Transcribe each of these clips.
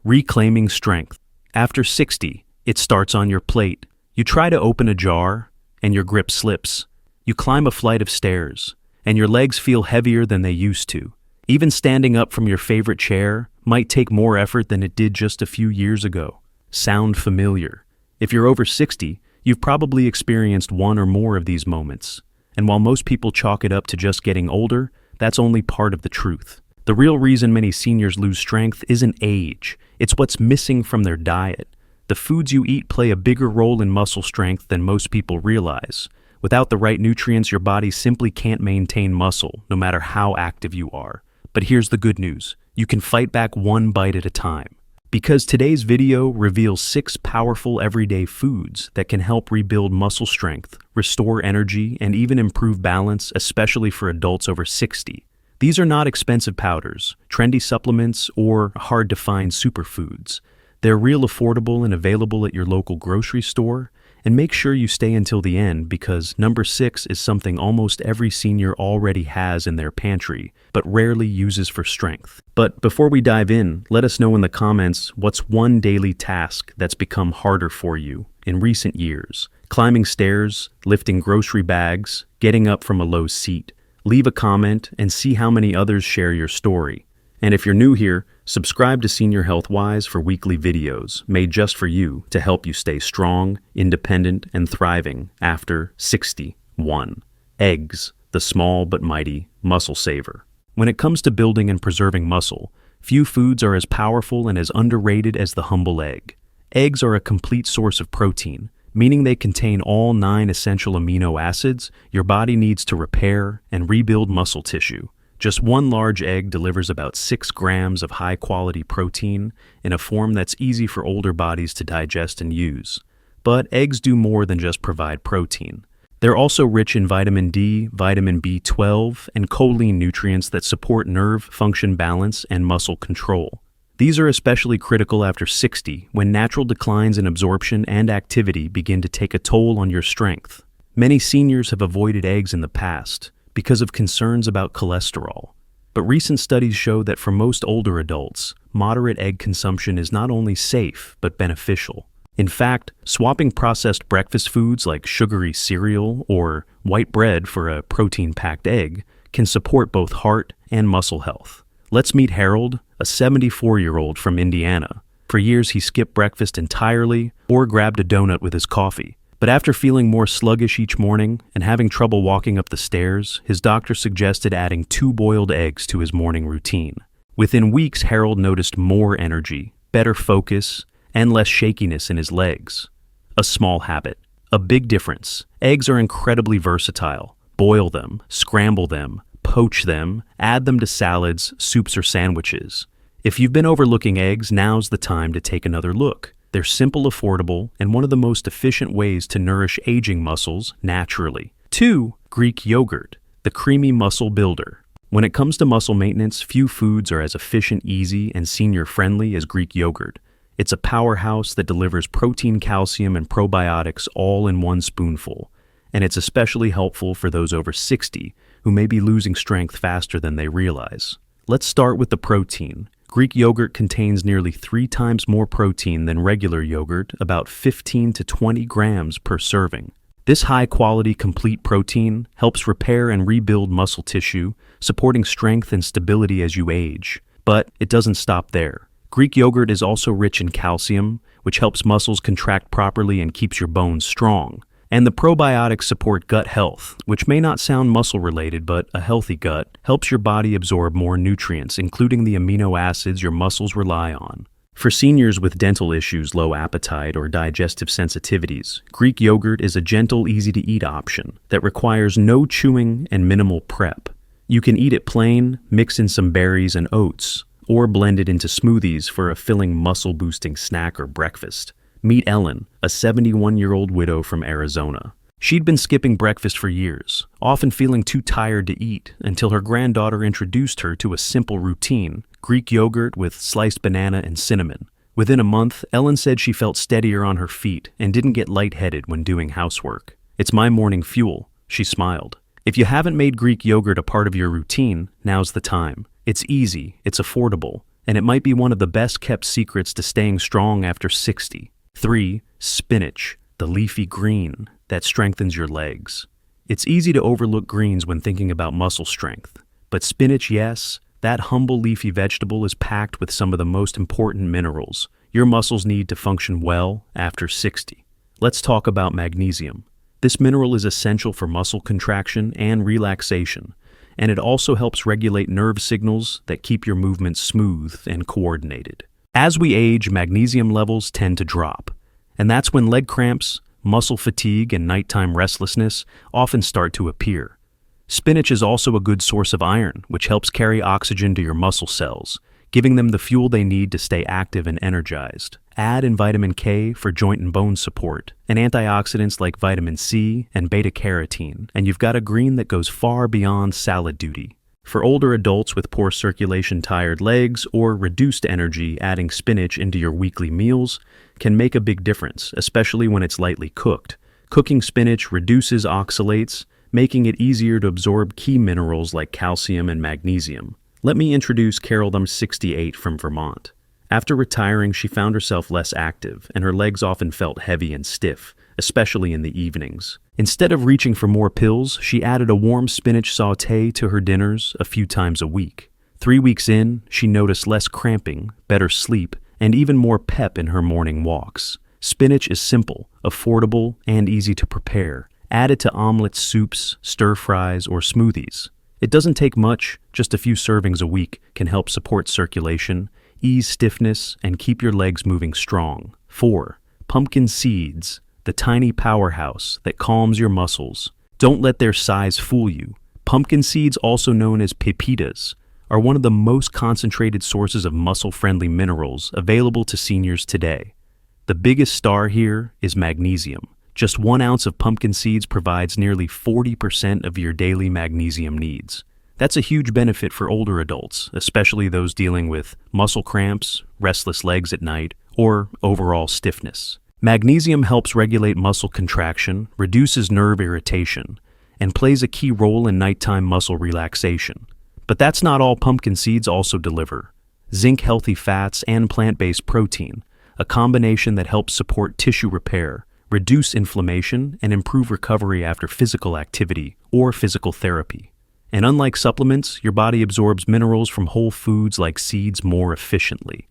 Reclaiming strength. After 60, it starts on your plate. You try to open a jar, and your grip slips. You climb a flight of stairs, and your legs feel heavier than they used to. Even standing up from your favorite chair might take more effort than it did just a few years ago. Sound familiar? If you're over 60, you've probably experienced one or more of these moments. And while most people chalk it up to just getting older, that's only part of the truth. The real reason many seniors lose strength isn't age, it's what's missing from their diet. The foods you eat play a bigger role in muscle strength than most people realize. Without the right nutrients, your body simply can't maintain muscle, no matter how active you are. But here's the good news. You can fight back one bite at a time. Because today's video reveals 6 powerful everyday foods that can help rebuild muscle strength, restore energy, and even improve balance, especially for adults over 60. These are not expensive powders, trendy supplements, or hard-to-find superfoods. They're real affordable and available at your local grocery store. And make sure you stay until the end because number 6 is something almost every senior already has in their pantry, but rarely uses for strength. But before we dive in, let us know in the comments what's one daily task that's become harder for you in recent years. Climbing stairs, lifting grocery bags, getting up from a low seat. Leave a comment and see how many others share your story. And if you're new here, subscribe to Senior Health Wise for weekly videos made just for you to help you stay strong, independent, and thriving after 61. Eggs, the small but mighty muscle saver. When it comes to building and preserving muscle, few foods are as powerful and as underrated as the humble egg. Eggs are a complete source of protein, meaning they contain all 9 essential amino acids your body needs to repair and rebuild muscle tissue. Just one large egg delivers about 6 grams of high-quality protein in a form that's easy for older bodies to digest and use. But eggs do more than just provide protein. They're also rich in vitamin D, vitamin B12, and choline nutrients that support nerve function balance and muscle control. These are especially critical after 60, when natural declines in absorption and activity begin to take a toll on your strength. Many seniors have avoided eggs in the past because of concerns about cholesterol. But recent studies show that for most older adults, moderate egg consumption is not only safe, but beneficial. In fact, swapping processed breakfast foods like sugary cereal or white bread for a protein-packed egg can support both heart and muscle health. Let's meet Harold, a 74-year-old from Indiana. For years, he skipped breakfast entirely or grabbed a donut with his coffee. But after feeling more sluggish each morning and having trouble walking up the stairs, his doctor suggested adding 2 boiled eggs to his morning routine. Within weeks, Harold noticed more energy, better focus, and less shakiness in his legs. A small habit, a big difference. Eggs are incredibly versatile. Boil them, scramble them, poach them, add them to salads, soups, or sandwiches. If you've been overlooking eggs, now's the time to take another look. They're simple, affordable, and one of the most efficient ways to nourish aging muscles naturally. 2. Greek yogurt, the creamy muscle builder. When it comes to muscle maintenance, few foods are as efficient, easy, and senior-friendly as Greek yogurt. It's a powerhouse that delivers protein, calcium, and probiotics all in one spoonful. And it's especially helpful for those over 60 who may be losing strength faster than they realize. Let's start with the protein. Greek yogurt contains nearly 3 times more protein than regular yogurt, about 15 to 20 grams per serving. This high-quality complete protein helps repair and rebuild muscle tissue, supporting strength and stability as you age. But it doesn't stop there. Greek yogurt is also rich in calcium, which helps muscles contract properly and keeps your bones strong. And the probiotics support gut health, which may not sound muscle-related, but a healthy gut helps your body absorb more nutrients, including the amino acids your muscles rely on. For seniors with dental issues, low appetite, or digestive sensitivities, Greek yogurt is a gentle, easy-to-eat option that requires no chewing and minimal prep. You can eat it plain, mix in some berries and oats, or blend it into smoothies for a filling muscle-boosting snack or breakfast. Meet Ellen, a 71-year-old widow from Arizona. She'd been skipping breakfast for years, often feeling too tired to eat, until her granddaughter introduced her to a simple routine: Greek yogurt with sliced banana and cinnamon. Within a month, Ellen said she felt steadier on her feet and didn't get lightheaded when doing housework. "It's my morning fuel," she smiled. If you haven't made Greek yogurt a part of your routine, now's the time. It's easy, it's affordable, and it might be one of the best kept secrets to staying strong after 60. 3. Spinach, the leafy green that strengthens your legs. It's easy to overlook greens when thinking about muscle strength, but spinach, yes, that humble leafy vegetable is packed with some of the most important minerals your muscles need to function well after 60. Let's talk about magnesium. This mineral is essential for muscle contraction and relaxation, and it also helps regulate nerve signals that keep your movements smooth and coordinated. As we age, magnesium levels tend to drop, and that's when leg cramps, muscle fatigue, and nighttime restlessness often start to appear. Spinach is also a good source of iron, which helps carry oxygen to your muscle cells, giving them the fuel they need to stay active and energized. Add in vitamin K for joint and bone support, and antioxidants like vitamin C and beta-carotene, and you've got a green that goes far beyond salad duty. For older adults with poor circulation, tired legs, or reduced energy, adding spinach into your weekly meals can make a big difference, especially when it's lightly cooked. Cooking spinach reduces oxalates, making it easier to absorb key minerals like calcium and magnesium. Let me introduce Carol, 68, from Vermont. After retiring, she found herself less active, and her legs often felt heavy and stiff, especially in the evenings. Instead of reaching for more pills, she added a warm spinach sauté to her dinners a few times a week. 3 weeks in, she noticed less cramping, better sleep, and even more pep in her morning walks. Spinach is simple, affordable, and easy to prepare. Add it to omelets, soups, stir-fries, or smoothies. It doesn't take much, just a few servings a week can help support circulation, ease stiffness, and keep your legs moving strong. 4. Pumpkin seeds, the tiny powerhouse that calms your muscles. Don't let their size fool you. Pumpkin seeds, also known as pepitas, are one of the most concentrated sources of muscle-friendly minerals available to seniors today. The biggest star here is magnesium. Just 1 ounce of pumpkin seeds provides nearly 40% of your daily magnesium needs. That's a huge benefit for older adults, especially those dealing with muscle cramps, restless legs at night, or overall stiffness. Magnesium helps regulate muscle contraction, reduces nerve irritation, and plays a key role in nighttime muscle relaxation. But that's not all pumpkin seeds also deliver. Zinc, healthy fats, and plant-based protein, a combination that helps support tissue repair, reduce inflammation, and improve recovery after physical activity or physical therapy. And unlike supplements, your body absorbs minerals from whole foods like seeds more efficiently.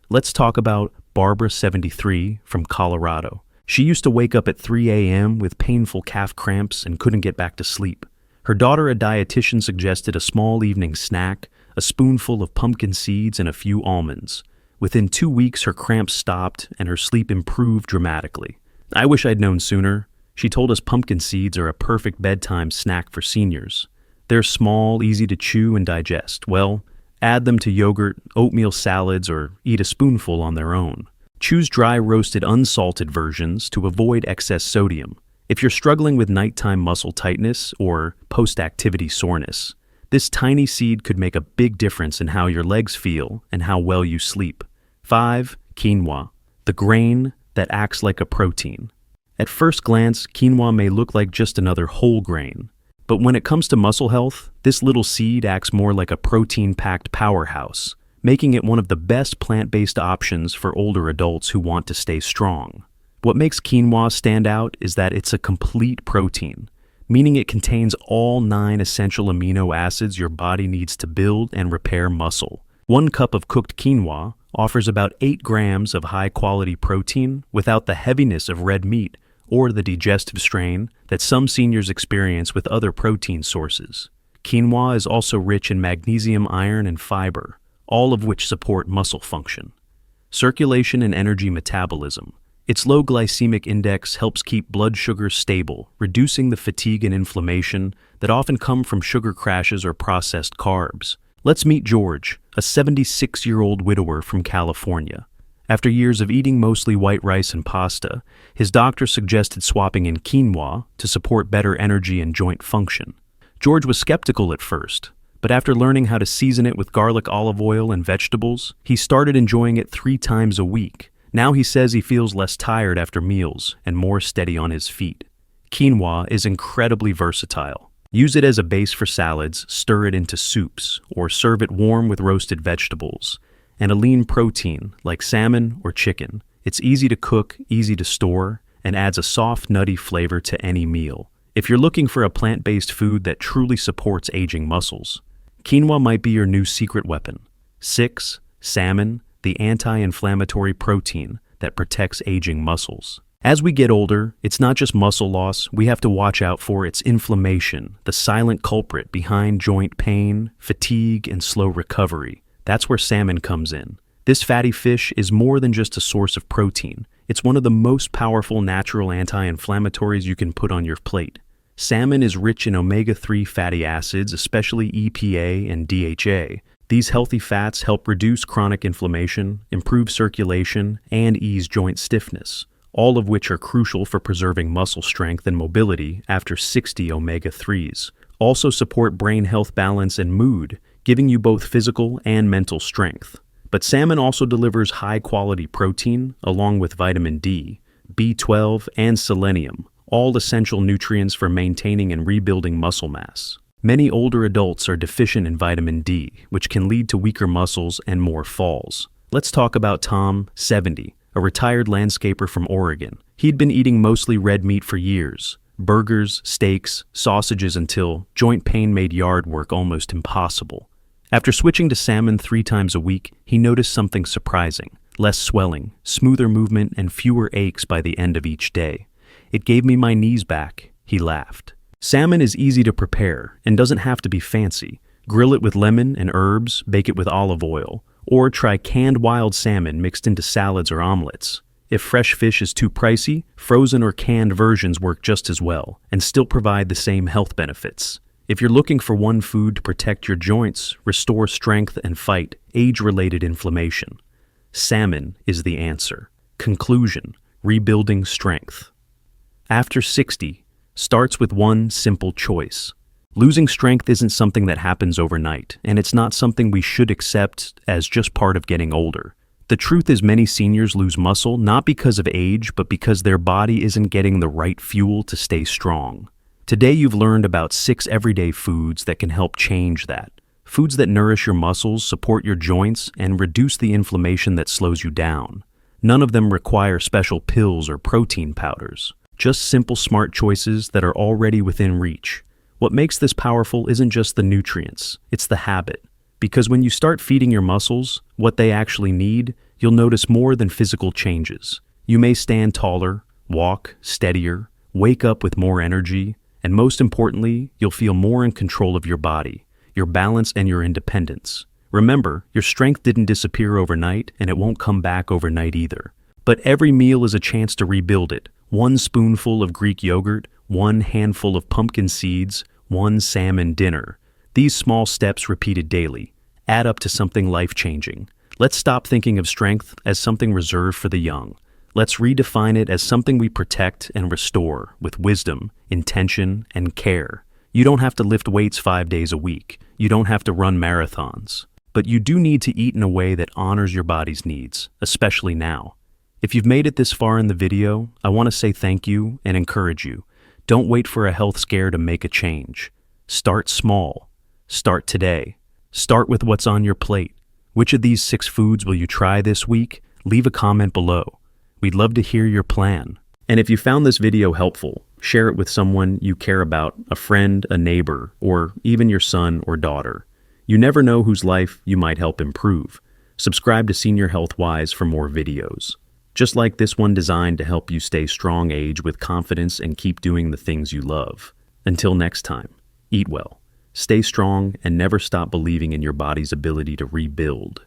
Let's talk about Barbara, 73, from Colorado. She used to wake up at 3 a.m. with painful calf cramps and couldn't get back to sleep. Her daughter, a dietitian, suggested a small evening snack, a spoonful of pumpkin seeds and a few almonds. Within 2 weeks, her cramps stopped and her sleep improved dramatically. I wish I'd known sooner. She told us pumpkin seeds are a perfect bedtime snack for seniors. They're small, easy to chew and digest. Well, add them to yogurt, oatmeal salads, or eat a spoonful on their own. Choose dry roasted unsalted versions to avoid excess sodium. If you're struggling with nighttime muscle tightness or post-activity soreness, this tiny seed could make a big difference in how your legs feel and how well you sleep. 5. Quinoa, the grain that acts like a protein. At first glance, quinoa may look like just another whole grain. But when it comes to muscle health, this little seed acts more like a protein-packed powerhouse, making it one of the best plant-based options for older adults who want to stay strong. What makes quinoa stand out is that it's a complete protein, meaning it contains all 9 essential amino acids your body needs to build and repair muscle. 1 cup of cooked quinoa offers about 8 grams of high-quality protein without the heaviness of red meat or the digestive strain that some seniors experience with other protein sources. Quinoa is also rich in magnesium, iron, and fiber, all of which support muscle function. Circulation and energy metabolism. Its low glycemic index helps keep blood sugar stable, reducing the fatigue and inflammation that often come from sugar crashes or processed carbs. Let's meet George, a 76-year-old widower from California. After years of eating mostly white rice and pasta, his doctor suggested swapping in quinoa to support better energy and joint function. George was skeptical at first, but after learning how to season it with garlic, olive oil, and vegetables, he started enjoying it 3 times a week. Now he says he feels less tired after meals and more steady on his feet. Quinoa is incredibly versatile. Use it as a base for salads, stir it into soups, or serve it warm with roasted vegetables. and a lean protein like salmon or chicken. It's easy to cook, easy to store, and adds a soft, nutty flavor to any meal. If you're looking for a plant-based food that truly supports aging muscles, quinoa might be your new secret weapon. 6. Salmon, the anti-inflammatory protein that protects aging muscles. As we get older, it's not just muscle loss, we have to watch out for its inflammation, the silent culprit behind joint pain, fatigue, and slow recovery. That's where salmon comes in. This fatty fish is more than just a source of protein. It's one of the most powerful natural anti-inflammatories you can put on your plate. Salmon is rich in omega-3 fatty acids, especially EPA and DHA. These healthy fats help reduce chronic inflammation, improve circulation, and ease joint stiffness, all of which are crucial for preserving muscle strength and mobility after 60 omega-3s. Also support brain health balance and mood, giving you both physical and mental strength. But salmon also delivers high-quality protein, along with vitamin D, B12, and selenium, all essential nutrients for maintaining and rebuilding muscle mass. Many older adults are deficient in vitamin D, which can lead to weaker muscles and more falls. Let's talk about Tom, 70, a retired landscaper from Oregon. He'd been eating mostly red meat for years, burgers, steaks, sausages, until joint pain made yard work almost impossible. After switching to salmon 3 times a week, he noticed something surprising: less swelling, smoother movement, and fewer aches by the end of each day. "It gave me my knees back," he laughed. Salmon is easy to prepare and doesn't have to be fancy. Grill it with lemon and herbs, bake it with olive oil, or try canned wild salmon mixed into salads or omelets. If fresh fish is too pricey, frozen or canned versions work just as well and still provide the same health benefits. If you're looking for one food to protect your joints, restore strength, and fight age-related inflammation, salmon is the answer. Conclusion: rebuilding strength after 60 starts with one simple choice. Losing strength isn't something that happens overnight, and it's not something we should accept as just part of getting older. The truth is, many seniors lose muscle not because of age, but because their body isn't getting the right fuel to stay strong. Today you've learned about 6 everyday foods that can help change that. Foods that nourish your muscles, support your joints, and reduce the inflammation that slows you down. None of them require special pills or protein powders. Just simple, smart choices that are already within reach. What makes this powerful isn't just the nutrients, it's the habit. Because when you start feeding your muscles what they actually need, you'll notice more than physical changes. You may stand taller, walk steadier, wake up with more energy, and most importantly, you'll feel more in control of your body, your balance, and your independence. Remember, your strength didn't disappear overnight, and it won't come back overnight either. But every meal is a chance to rebuild it. 1 spoonful of Greek yogurt, 1 handful of pumpkin seeds, 1 salmon dinner. These small steps repeated daily add up to something life-changing. Let's stop thinking of strength as something reserved for the young. Let's redefine it as something we protect and restore with wisdom, intention, and care. You don't have to lift weights 5 days a week. You don't have to run marathons. But you do need to eat in a way that honors your body's needs, especially now. If you've made it this far in the video, I want to say thank you and encourage you. Don't wait for a health scare to make a change. Start small. Start today. Start with what's on your plate. Which of these 6 foods will you try this week? Leave a comment below. We'd love to hear your plan. And if you found this video helpful, share it with someone you care about, a friend, a neighbor, or even your son or daughter. You never know whose life you might help improve. Subscribe to Senior Health Wise for more videos, just like this one designed to help you stay strong age with confidence and keep doing the things you love. Until next time, eat well, stay strong, and never stop believing in your body's ability to rebuild.